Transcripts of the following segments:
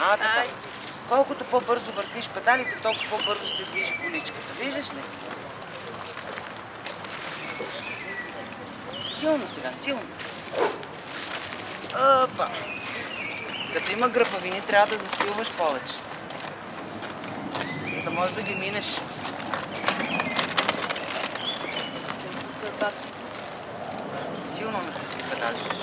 Така. Колкото по-бързо въртиш педалите, толкова по-бързо се движи количката. Виждаш ли? Силно сега, силно. Опа! Като има гръбавини, трябва да засилваш повече. За да можеш да ги минеш. Силно натиски педалите.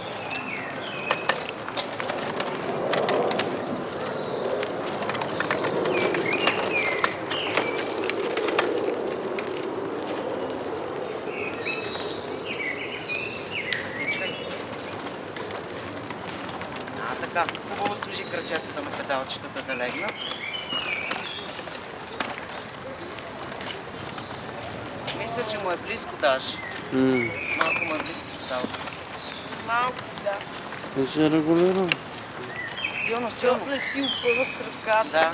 Така, хубаво служи крачетата на педалчетата да легнат. Мисля, че му е близко даже. Малко му е близко седалката. Малко, да. Да ще регулирам. Силно, Защото силно. не си упъваш ръката. Да.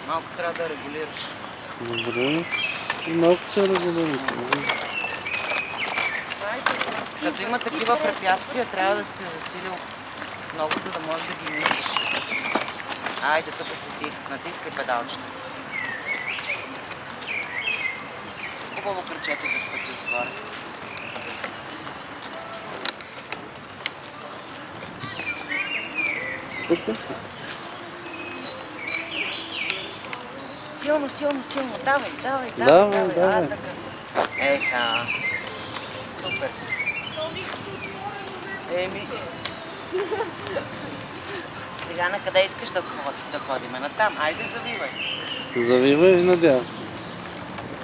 Малко трябва да регулираш. Добре. И малко ще регулирам сега. Като има такива препятствия, трябва да си се засилил много, за да можеш да ги минеш. Айде, тъпо си ти. Натискай педалчета. Хубаво крачето да стъпи отгоре. Тук сме. Силно, силно, силно. Давай, давай, Давай, давай. Еха. Супер си. Еми. Сега на къде искаш да ходим? Натам. Айде, завивай. Завивай и надясно.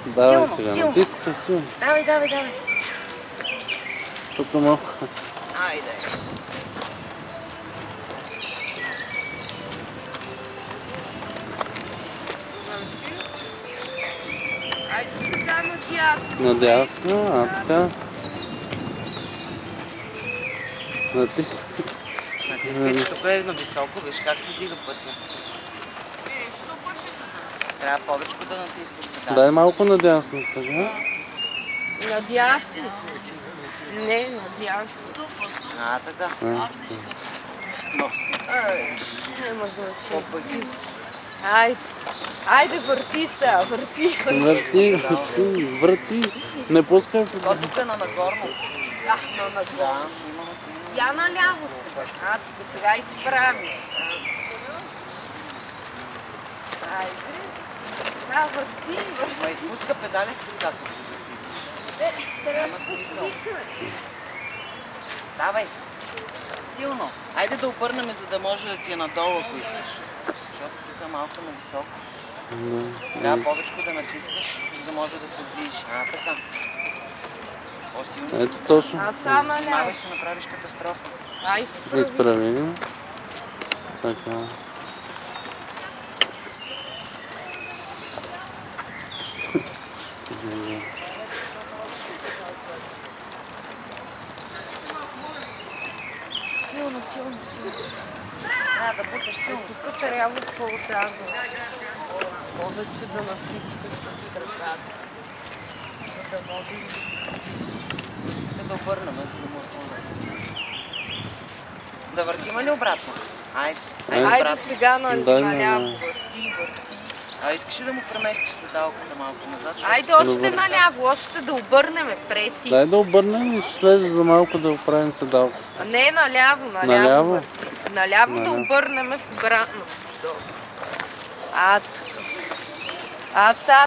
Давай Силно, сега, силно. натискай силно. Давай, давай, давай. Тук малко. Айде. Айде сега надясно. Надясно, така. Натискай. Натискай, че тук е на високо. Виж как се дига пътя. Супер ще да. Трябва повече да натискаш педали. Дай малко надясно сега. Надясно. Не, надясно. Така. Носи. Няма значение. Опаки. Айде. Айде, върти се, върти. Върти, върти, върти. Не пускай То педали. тук е на нагорно. Но нагоре. Да, има. Я наляво сега. Тук сега изправиш. Айде. Върти, върти. Ма изпуска педалите, когато да си. Трябва Няма да смисъл. свикне. Давай. Силно. Айде да обърнем, за да може да ти е надолу, ако искаш. Защото тук е малко нависоко. Трябва повече да натискаш, за да може да се движи. Така. По-силно. Ето точно. А са наляво. Мавай, ще направиш катастрофа. Ай, справи. Изправи. Така. Силно, силно, силно. Трябва да буташ силно. Тук трябва по-отдавна. Повече да натискаш с краката. За да можеш да се... Искате да обърнем, за да му е по-добре. Да въртим ли обратно? Айде. Айде Айде обратно. сега Дай наляво. на- Върти, върти. Искаш ли да му преместиш седалката малко назад? Защото Айде ще още добър. наляво, още да обърнем преси. Дай да обърнем и ще слезе за малко да оправим седалката. Не, наляво, наляво. Наляво? Върти. Наляво да Наляво. обърнем в обратно. Така. Аз